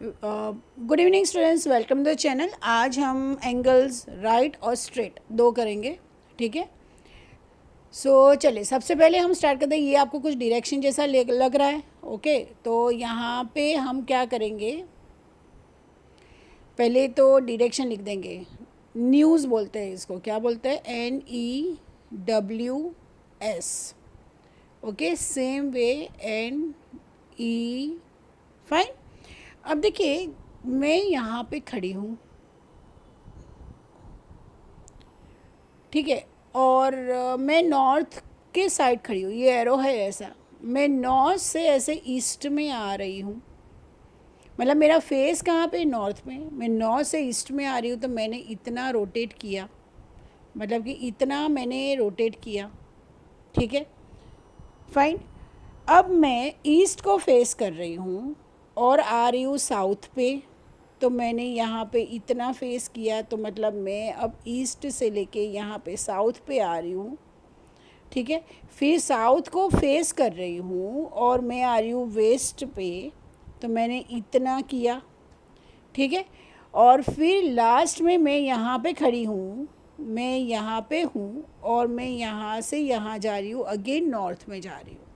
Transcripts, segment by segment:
Good evening students, welcome to the channel. आज हम angles right और स्ट्रेट दो करेंगे। ठीक है, चलिए सबसे पहले हम स्टार्ट करते हैं। ये आपको कुछ डायरेक्शन जैसा लग रहा है। ओके, तो यहाँ पे हम क्या करेंगे, पहले तो डायरेक्शन लिख देंगे। न्यूज़ बोलते हैं इसको, क्या बोलते हैं, NEWS। Okay, same way NE, fine. अब देखिए, मैं यहाँ पे खड़ी हूँ, ठीक है, और मैं नॉर्थ के साइड खड़ी हूँ। ये एरो है ऐसा, मैं नॉर्थ से ऐसे ईस्ट में आ रही हूँ। मतलब मेरा फेस कहाँ पे, नॉर्थ में। मैं नॉर्थ से ईस्ट में आ रही हूँ, तो मैंने इतना रोटेट किया, मतलब कि इतना मैंने रोटेट किया। ठीक है, फाइन। अब मैं ईस्ट को फेस कर रही हूँ और आ रही हूँ साउथ पे। तो मैंने यहाँ पे इतना फेस किया, तो मतलब मैं अब ईस्ट से लेके यहाँ पे साउथ पे आ रही हूँ। ठीक है, फिर साउथ को फेस कर रही हूँ और मैं आ रही हूँ वेस्ट पे। तो मैंने इतना किया, ठीक है। और फिर लास्ट में मैं यहाँ पे खड़ी हूँ, मैं यहाँ पे हूँ और मैं यहाँ से यहाँ जा रही हूँ, अगेन नॉर्थ में जा रही हूँ।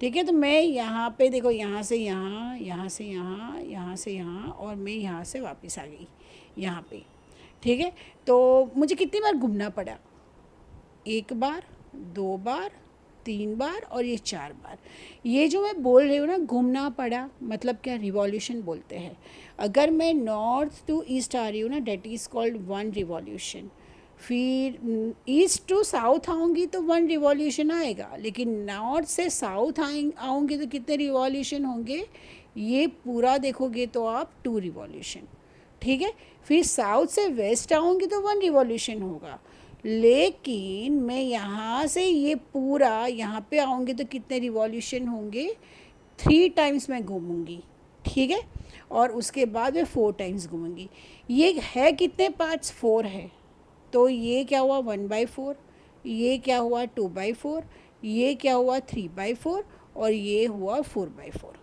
ठीक है, तो मैं यहाँ पे देखो, यहाँ से यहाँ, यहाँ से यहाँ, यहाँ से यहाँ, और मैं यहाँ से वापस आ गई यहाँ पे। ठीक है, तो मुझे कितनी बार घूमना पड़ा, एक बार, दो बार, तीन बार और ये चार बार। ये जो मैं बोल रही हूँ ना, घूमना पड़ा, मतलब क्या, रिवॉल्यूशन बोलते हैं। अगर मैं नॉर्थ टू ईस्ट आ रही हूँ ना, that is called one revolution. फिर ईस्ट टू साउथ आऊँगी तो वन रिवॉल्यूशन आएगा, लेकिन नॉर्थ से साउथ आऊँगी तो कितने रिवॉल्यूशन होंगे, ये पूरा देखोगे तो आप टू रिवॉल्यूशन। ठीक है, फिर साउथ से वेस्ट आऊँगी तो वन रिवॉल्यूशन होगा, लेकिन मैं यहाँ से ये पूरा यहाँ पे आऊँगी तो कितने रिवॉल्यूशन होंगे, थ्री टाइम्स मैं घूमूंगी। ठीक है, और उसके बाद मैं फोर टाइम्स घूमूंगी। ये है कितने पार्ट्स, फोर है। तो ये क्या हुआ, 1/4, ये क्या हुआ, 2/4, ये क्या हुआ, 3/4, और ये हुआ 4/4।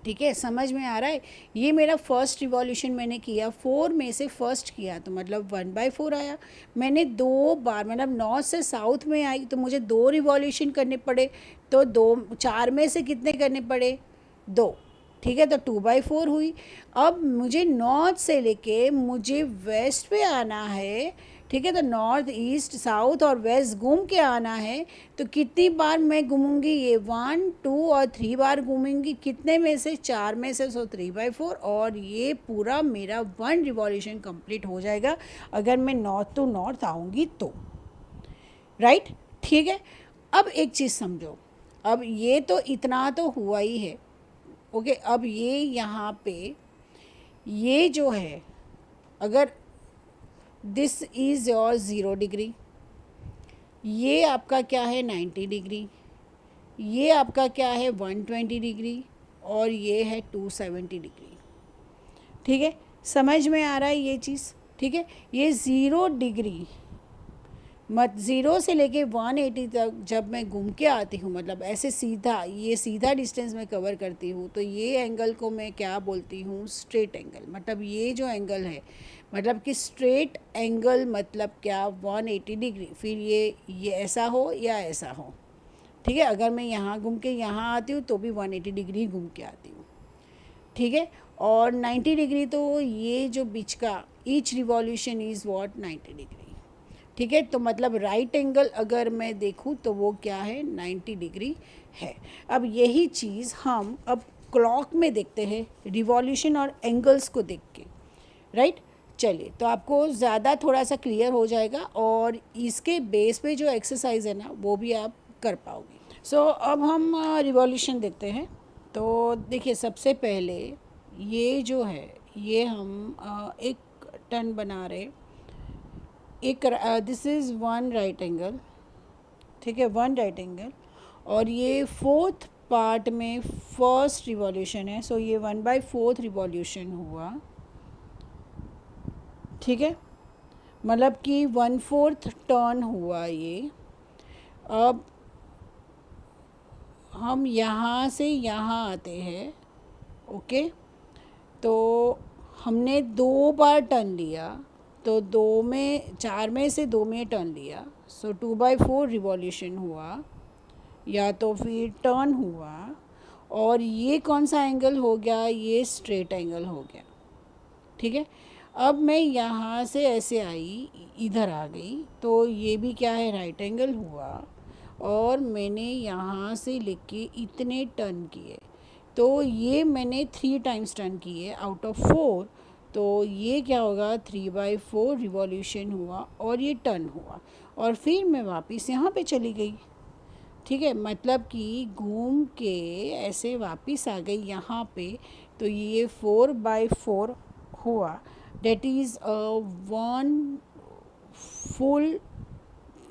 ठीक है, समझ में आ रहा है। ये मेरा फर्स्ट रिवॉल्यूशन मैंने किया, फोर में से फर्स्ट किया, तो मतलब 1/4 आया। मैंने दो बार, मतलब नॉर्थ से साउथ में आई, तो मुझे दो रिवॉल्यूशन करने पड़े। तो दो, चार में से कितने करने पड़े, दो। ठीक है, तो 2/4 हुई। अब मुझे नॉर्थ से लेके मुझे वेस्ट पे आना है। ठीक है, तो नॉर्थ, ईस्ट, साउथ और वेस्ट घूम के आना है। तो कितनी बार मैं घूमूंगी, ये 1, 2 और 3 बार घूमूंगी। कितने में से, चार में से, सो 3/4, और ये पूरा मेरा वन रिवॉल्यूशन कंप्लीट हो जाएगा अगर मैं नॉर्थ टू नॉर्थ आऊँगी तो। राइट, ठीक है। अब एक चीज़ समझो, अब ये तो इतना तो हुआ ही है। ओके, अब ये यहाँ पे ये जो है, अगर दिस इज़ योर 0 डिग्री, ये आपका क्या है 90 डिग्री, ये आपका क्या है 120 डिग्री, और ये है 270 डिग्री। ठीक है, समझ में आ रहा है ये चीज़। ठीक है, ये 0 डिग्री, मत 0 से लेके 180 तक जब मैं घूम के आती हूँ, मतलब ऐसे सीधा, ये सीधा डिस्टेंस मैं कवर करती हूँ, तो ये एंगल को मैं क्या बोलती हूँ, स्ट्रेट एंगल। मतलब ये जो एंगल है, मतलब कि स्ट्रेट एंगल मतलब क्या, 180 डिग्री। फिर ये ऐसा हो या ऐसा हो। ठीक है, अगर मैं यहाँ घूम के यहाँ आती हूँ तो भी 180 डिग्री घूम के आती हूँ। ठीक है, और 90 डिग्री, तो ये जो बीच का each revolution is what, 90 degree. ठीक है, तो मतलब राइट एंगल अगर मैं देखूँ तो वो क्या है, 90 डिग्री है। अब यही चीज़ हम अब क्लॉक में देखते हैं, रिवॉल्यूशन और एंगल्स को देख के। राइट, चलिए, तो आपको ज़्यादा थोड़ा सा क्लियर हो जाएगा, और इसके बेस पे जो एक्सरसाइज है ना, वो भी आप कर पाओगे। अब हम रिवॉल्यूशन देखते हैं। तो देखिए, सबसे पहले ये जो है, ये हम एक टर्न बना रहे, एक this is one right angle. ठीक है, वन राइट एंगल, और ये फोर्थ पार्ट में फर्स्ट रिवॉल्यूशन है, सो ये 1/4 रिवॉल्यूशन हुआ। ठीक है, मतलब कि 1/4 टर्न हुआ ये। अब हम यहाँ से यहाँ आते हैं। ओके, तो हमने 2 बार टर्न लिया, तो 4 में से 2 में टर्न लिया, सो 2/4 रिवॉल्यूशन हुआ या तो फिर टर्न हुआ। और ये कौन सा एंगल हो गया, ये स्ट्रेट एंगल हो गया। ठीक है, अब मैं यहाँ से ऐसे आई, इधर आ गई, तो ये भी क्या है, राइट एंगल हुआ। और मैंने यहाँ से लिख के इतने टर्न किए, तो ये मैंने 3 टाइम्स टर्न किए आउट ऑफ 4, तो ये क्या होगा, 3/4 रिवॉल्यूशन हुआ और ये टर्न हुआ। और फिर मैं वापस यहाँ पे चली गई। ठीक है, मतलब कि घूम के ऐसे वापस आ गई यहाँ पे, तो ये 4/4 हुआ। डेट इज़ 1 फुल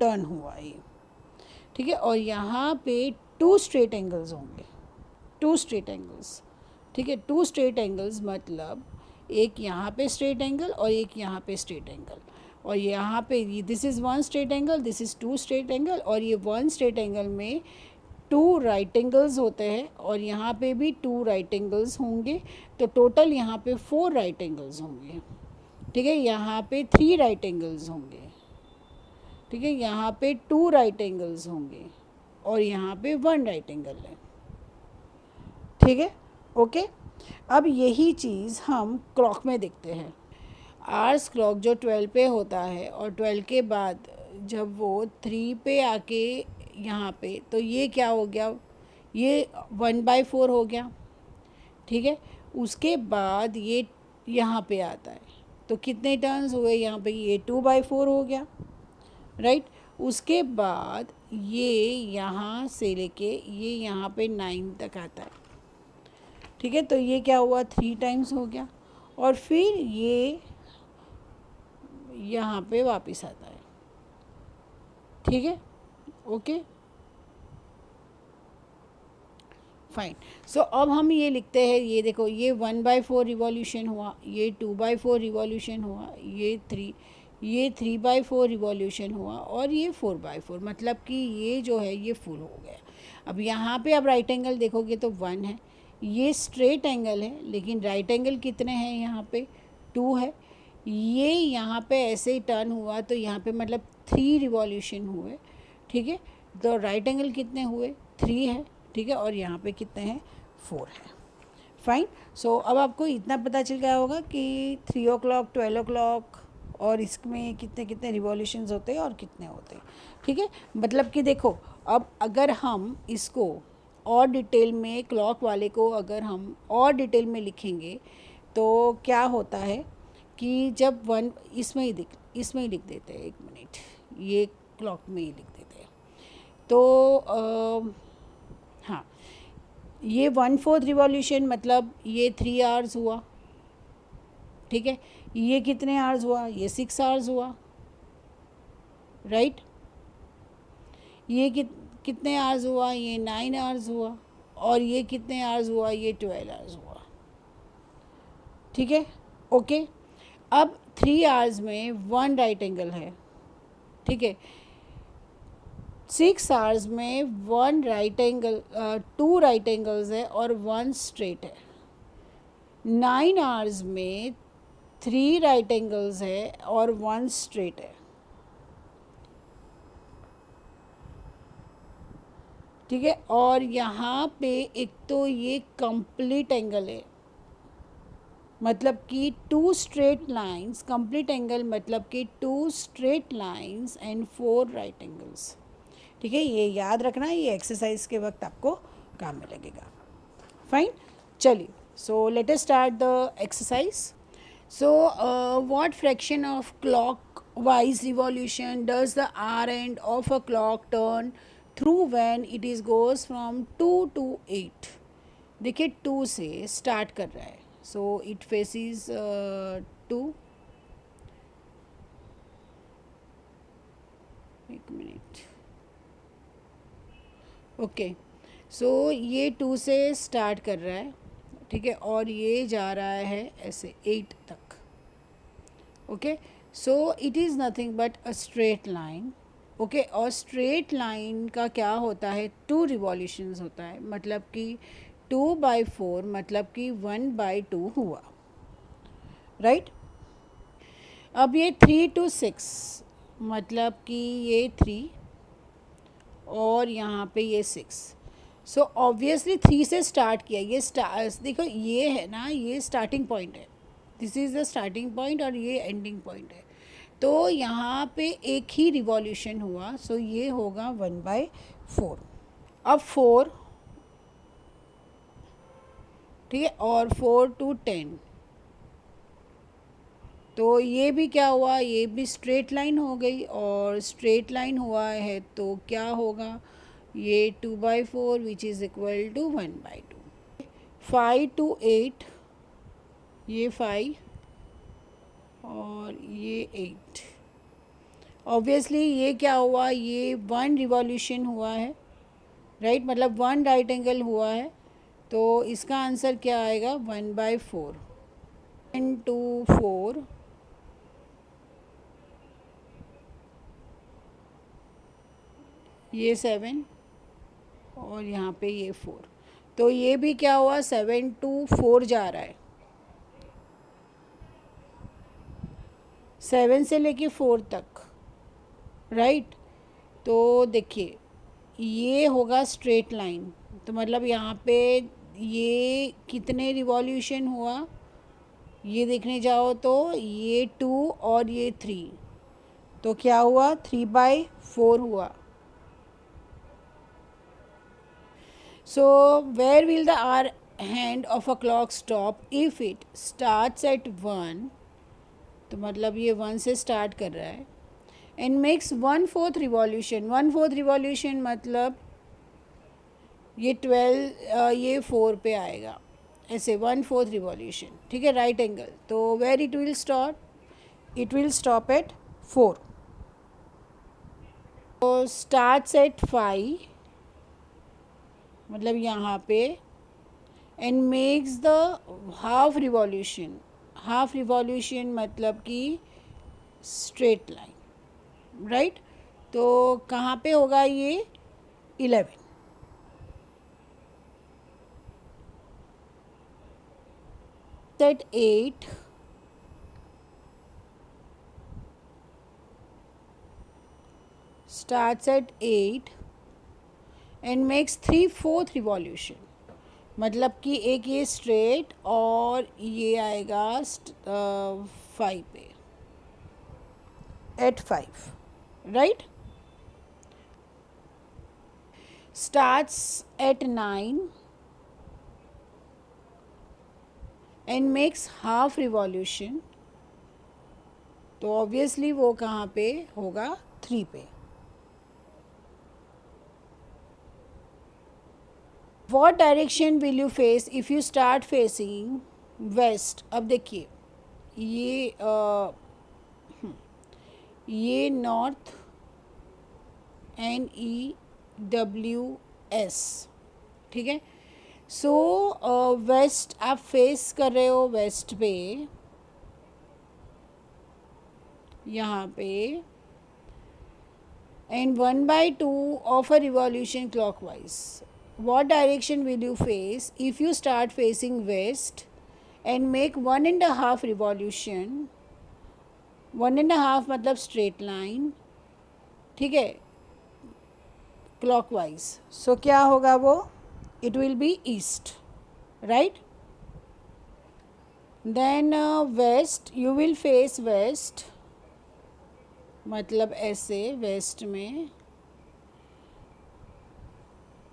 टर्न हुआ ये। ठीक है, और यहाँ पे 2 स्ट्रेट एंगल्स होंगे, 2 स्ट्रेट एंगल्स। ठीक है, 2 स्ट्रेट एंगल्स मतलब एक यहाँ पे स्ट्रेट एंगल और एक यहाँ पे स्ट्रेट एंगल। और यहाँ पे this is 1 straight angle, this is 2 straight angle, और ये 1 स्ट्रेट एंगल में 2 राइट एंगल्स होते हैं, और यहाँ पे भी 2 राइट एंगल्स होंगे। तो टोटल यहाँ पे 4 राइट एंगल्स होंगे। ठीक है, यहाँ पे 3 राइट एंगल्स होंगे। ठीक है, यहाँ पे 2 राइट एंगल्स होंगे और यहाँ पे 1 राइट एंगल है। ठीक है, ओके। अब यही चीज़ हम क्लॉक में देखते हैं। आर्स क्लॉक जो 12 पे होता है, और 12 के बाद जब वो 3 पे आके यहाँ पे, तो ये क्या हो गया, ये 1/4 हो गया। ठीक है, उसके बाद ये यहाँ पे आता है, तो कितने टर्न्स हुए यहाँ पे, ये 2/4 हो गया, राइट। उसके बाद ये यहाँ से लेके ये यहाँ पे 9 तक आता है। ठीक है, तो ये क्या हुआ, 3 टाइम्स हो गया। और फिर ये यहाँ पे वापस आता है। ठीक है, ओके, फाइन। सो अब हम ये लिखते हैं, ये देखो, ये 1/4 रिवॉल्यूशन हुआ, ये 2/4 रिवॉल्यूशन हुआ, ये 3/4 रिवॉल्यूशन हुआ, और ये 4/4, मतलब कि ये जो है ये फुल हो गया। अब यहाँ पे आप राइट एंगल देखोगे तो 1 है, ये स्ट्रेट एंगल है, लेकिन राइट एंगल कितने हैं यहाँ पे, 2 है। ये यहाँ पे ऐसे ही टर्न हुआ, तो यहाँ पे मतलब 3 रिवॉल्यूशन हुए। ठीक है, तो राइट एंगल कितने हुए, 3 है। ठीक है, और यहाँ पे कितने हैं, 4 है। फाइन। सो अब आपको इतना पता चल गया होगा कि 3 o'clock, 12 o'clock और इसमें कितने कितने रिवॉल्यूशंस होते हैं और कितने होते हैं। ठीक है, मतलब कि देखो, अब अगर हम इसको और डिटेल में, क्लॉक वाले को अगर हम और डिटेल में लिखेंगे, तो क्या होता है कि जब इसमें ही लिख देते हैं, 1 मिनट, ये क्लॉक में ही लिख देते हैं। तो हाँ, ये 1/4 रिवॉल्यूशन मतलब ये 3 आवर्स हुआ। ठीक है, ये कितने आवर्स हुआ, ये 6 आवर्स हुआ, राइट। ये कितने आवर्स हुआ, ये 9 आवर्स हुआ, और ये कितने आवर्स हुआ, ये 12 आवर्स हुआ। ठीक है, ओके। अब 3 आवर्स में 1 राइट एंगल है। ठीक है, 6 आवर्स में 1 राइट एंगल, 2 राइट एंगल्स है और 1 स्ट्रेट है। 9 आवर्स में 3 राइट एंगल्स है और 1 स्ट्रेट है। ठीक है, और यहाँ पे एक तो ये कंप्लीट एंगल है, मतलब कि 2 स्ट्रेट लाइंस, कंप्लीट एंगल मतलब कि 2 straight lines and 4 right angles. ठीक है, ये याद रखना, ये एक्सरसाइज के वक्त आपको काम में लगेगा। फाइन, चलिए, so let us start the exercise. So what fraction of clockwise revolution does the hour end of a clock turn through when it is goes from 2 to 8। देखिए, 2 से स्टार्ट कर रहा है, so it faces 2। 1 minute, okay. So ये 2 से start कर रहा है, ठीक है, और ये जा रहा है ऐसे 8 तक। Okay, so it is nothing but a straight line. Okay, और स्ट्रेट लाइन का क्या होता है, 2 रिवॉल्यूशंस होता है, मतलब कि 2/4 मतलब कि 1/2 हुआ। राइट। अब ये 3 to 6, मतलब कि ये 3 और यहाँ पे ये 6। सो ऑब्वियसली 3 से स्टार्ट किया, ये देखो ये है ना, ये स्टार्टिंग पॉइंट है, this is the starting point और ये एंडिंग पॉइंट है। तो यहाँ पे एक ही रिवॉल्यूशन हुआ, सो ये होगा 1/4। अब 4, ठीक है, और 4 to 10, तो ये भी क्या हुआ, ये भी स्ट्रेट लाइन हो गई, और स्ट्रेट लाइन हुआ है तो क्या होगा, ये 2/4 which is equal to 1/2। 5 to 8, ये 5 और ये 8। ऑब्वियसली ये क्या हुआ, ये 1 रिवॉल्यूशन हुआ है, राइट, मतलब 1 राइट एंगल हुआ है, तो इसका आंसर क्या आएगा, 1/4। 10 to 4, ये 7 और यहाँ पे ये 4, तो ये भी क्या हुआ, 7 to 4 जा रहा है, 7 से लेके 4 तक, राइट। तो देखिए ये होगा स्ट्रेट लाइन, तो मतलब यहाँ पे ये कितने रिवॉल्यूशन हुआ, ये देखने जाओ तो ये 2 और ये 3, तो क्या हुआ, 3/4 हुआ। So where will the hour hand of a clock stop if it starts at 1, तो मतलब ये 1 से स्टार्ट कर रहा है, एंड मेक्स 1/4 रिवॉल्यूशन। 1/4 रिवॉल्यूशन मतलब ये 12, ये 4 पे आएगा, ऐसे 1/4 रिवॉल्यूशन, ठीक है, राइट एंगल, तो where it will stop, it will stop at 4। तो स्टार्ट्स एट 5, मतलब यहाँ पे, and makes the half revolution. Half revolution मतलब कि स्ट्रेट लाइन, राइट। तो कहाँ पे होगा ये, 11। At 8, starts at 8 and makes 3/4 revolution, मतलब कि एक ये स्ट्रेट और ये आएगा 5 पे, at 5, right. Starts at 9 and makes half revolution, तो ऑब्वियसली वो कहाँ पे होगा, 3 पे। What direction will you face if you start facing west. अब देखिए ये नॉर्थ, NEWS, ठीक है। सो वेस्ट आप फेस कर रहे हो, वेस्ट पे, यहाँ पे, and 1/2 of a revolution clockwise. What direction will you face if you start facing waste and make 1.5 revolution. 1.5 मतलब स्ट्रेट लाइन, ठीक है, क्लॉकवाइज। सो क्या होगा वो, it will be east, right. Then west, you will face west, मतलब ऐसे waste में,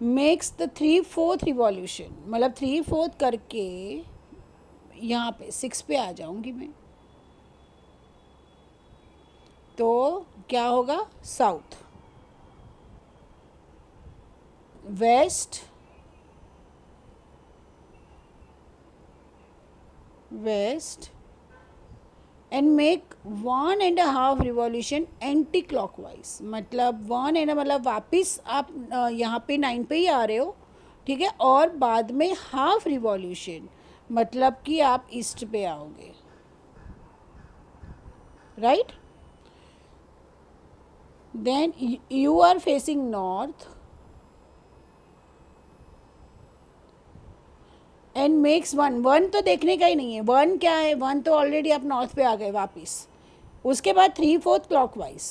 makes the 3/4 revolution, मतलब 3/4 करके यहाँ पे 6 पे आ जाऊँगी मैं, तो क्या होगा, south. West, west and make 1.5 revolution anti clockwise, मतलब 1 मतलब वापस आप यहाँ पे 9 पे ही आ रहे हो, ठीक है, और बाद में हाफ रिवॉल्यूशन, मतलब कि आप ईस्ट पे आओगे, right. Then you are facing north and makes one, one तो देखने का ही नहीं है, वन क्या है, वन तो ऑलरेडी आप नॉर्थ पे आ गए वापस। उसके बाद 3/4 क्लॉकवाइज,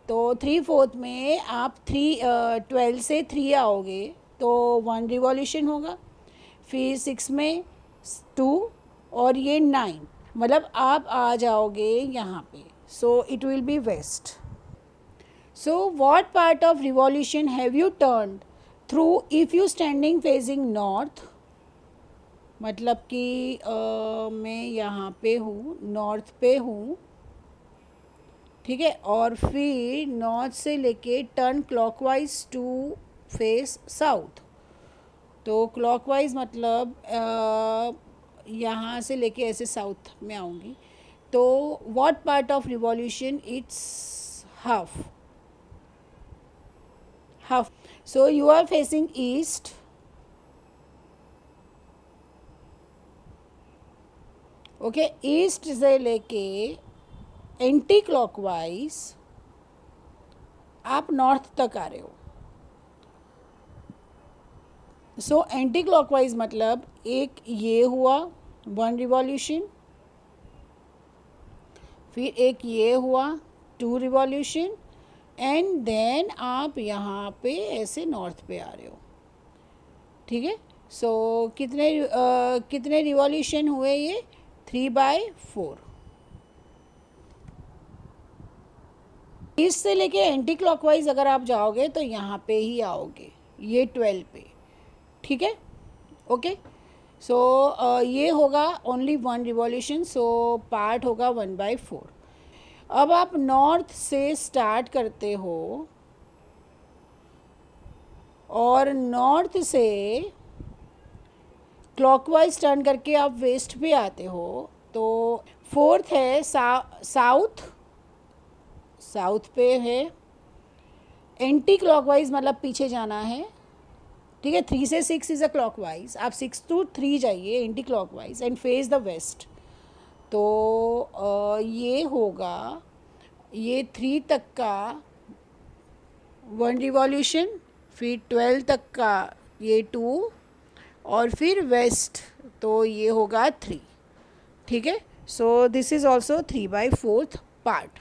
तो 3/4 में आप 12 से 3 आओगे तो 1 रिवॉल्यूशन होगा, फिर 6 में 2 और ये 9, मतलब आप आ जाओगे यहाँ पे। So it will be west. So what part of revolution have you turn through if you standing facing north, मतलब कि मैं यहाँ पे हूँ, नॉर्थ पे हूँ, ठीक है, और फिर नॉर्थ से लेके turn clockwise to face south. तो क्लॉकवाइज मतलब यहाँ से लेके ऐसे साउथ में आऊँगी, तो what part of revolution, it's half, half. So you are facing east, okay, east से लेके एंटी क्लॉकवाइज आप नॉर्थ तक आ रहे हो। सो एंटी क्लॉकवाइज मतलब एक ये हुआ 1 रिवॉल्यूशन, फिर एक ये हुआ 2 रिवॉल्यूशन, एंड देन आप यहाँ पे ऐसे नॉर्थ पे आ रहे हो, ठीक है। सो कितने रिवॉल्यूशन हुए ये, 3/4। ईस्ट से लेके एंटी क्लॉकवाइज अगर आप जाओगे तो यहाँ पे ही आओगे, ये 12 पे, ठीक है, ओके। सो ये होगा ओनली 1 रिवॉल्यूशन, सो पार्ट होगा 1/4। अब आप नॉर्थ से स्टार्ट करते हो और नॉर्थ से क्लॉकवाइज टर्न करके आप वेस्ट पे आते हो, तो फोर्थ है साउथ, साउथ पे है, एंटी क्लॉकवाइज मतलब पीछे जाना है, ठीक है। 3 से 6 इज़ अ क्लॉकवाइज, आप 6 to 3 जाइए anti clockwise and face the west. तो ये होगा, ये 3 तक का 1 रिवॉल्यूशन, फिर 12 तक का ये 2, और फिर वेस्ट तो ये होगा 3, ठीक है। So this is also 3/4 part.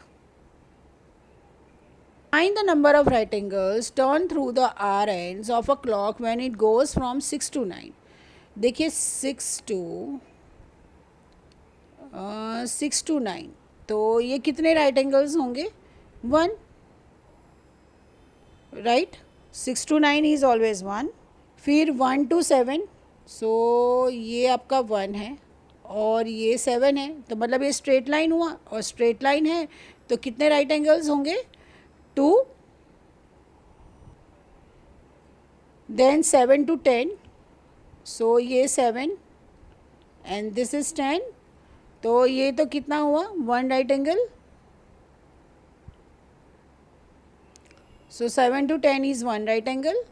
Find the number of right angles turn through the R ends of a clock when it goes from 6 to 9। देखिए 6 to 9, तो ये कितने राइट एंगल्स होंगे, 1, राइट। 6 to 9 is always 1। फिर 1 to 7, सो ये आपका 1 है और ये 7 है, तो मतलब ये स्ट्रेट लाइन हुआ, और स्ट्रेट लाइन है तो कितने राइट एंगल्स होंगे, 2। देन 7 to 10, सो ये 7 एंड दिस इज 10, तो ये तो कितना हुआ, 1 right angle. So 7 to 10 is 1 right angle.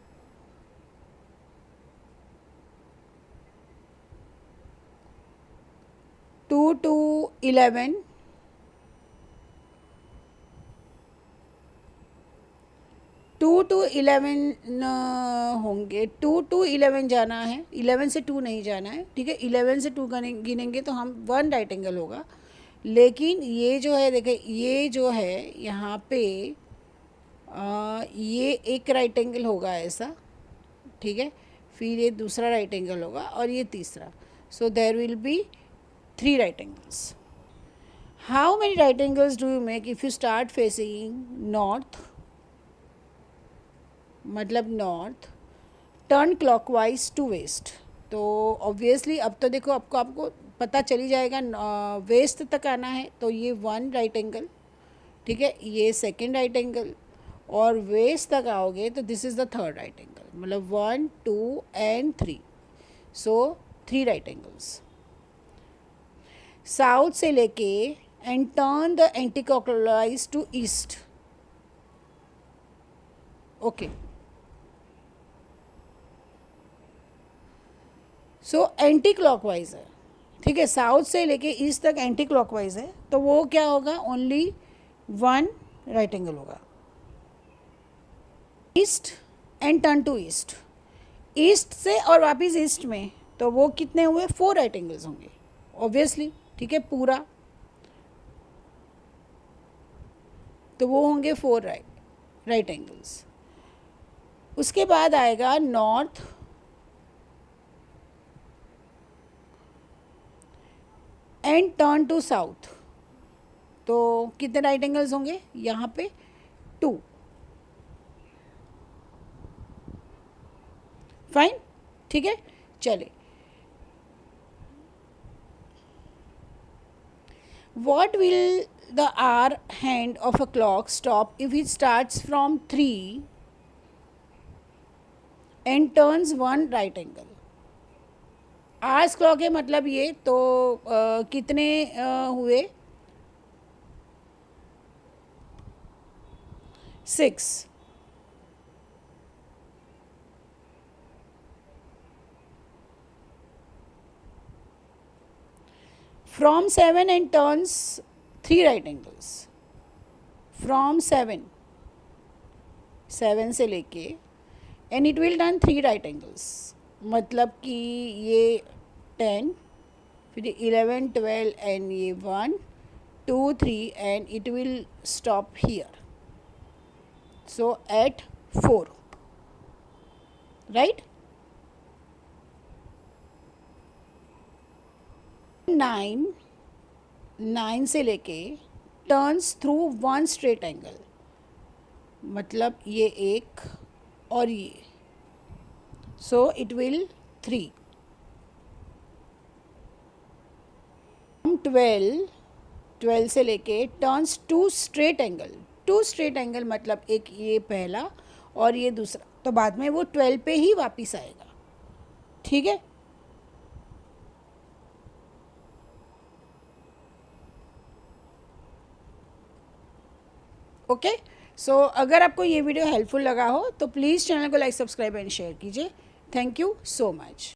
2 to 11, 2 to 11 होंगे, 2 to 11 जाना है, 11 से 2 नहीं जाना है, ठीक है। 11 से 2 गिनेंगे तो हम 1 राइट एंगल होगा, लेकिन ये जो है देखिए, ये जो है यहाँ पे ये एक राइट एंगल होगा ऐसा, ठीक है, फिर ये दूसरा राइट एंगल होगा और ये तीसरा। So there will be 3 right angles. How many right angles do you make if you start facing north, मतलब north, turn clockwise to west. तो ऑब्वियसली अब तो देखो आपको पता चली जाएगा, वेस्ट तक आना है तो ये 1 राइट एंगल, ठीक है, ये 2nd राइट एंगल, और वेस्ट तक आओगे तो this is the 3rd right angle, मतलब 1 2 and 3, so 3 right angles. South से लेके and turn the anti clockwise to east, okay. So anti clockwise है, ठीक है, साउथ से लेके ईस्ट तक एंटी क्लॉकवाइज है, तो वो क्या होगा, ओनली 1 राइट एंगल होगा। East and turn to east, east से और वापस ईस्ट में, तो वो कितने हुए, 4 राइट एंगल्स होंगे ऑब्वियसली, ठीक है, पूरा तो वो होंगे 4 राइट एंगल्स। उसके बाद आएगा north and turn to south, तो कितने राइट एंगल्स होंगे यहाँ पे, 2। फाइन, ठीक है, चले। What will the hour hand of a clock stop if it starts from 3 and turns 1 right angle? Hours clock है मतलब ये तो कितने हुए, 6। From 7 and turns 3 right angles. From 7 से लेके and it will turn 3 right angles, मतलब कि ये 10, फिर 11, 12 and ये 1, 2, 3 and it will stop here. So at 4, right? 9 से लेके टर्न्स थ्रू 1 स्ट्रेट एंगल, मतलब ये एक और ये, सो इट विल 3। 12 से लेके turns 2 straight angle, 2 straight angle मतलब एक ये पहला और ये दूसरा, तो बाद में वो 12 पे ही वापस आएगा, ठीक है। ओके, सो अगर आपको ये वीडियो हेल्पफुल लगा हो तो प्लीज़ चैनल को लाइक, सब्सक्राइब एंड शेयर कीजिए। Thank you so much.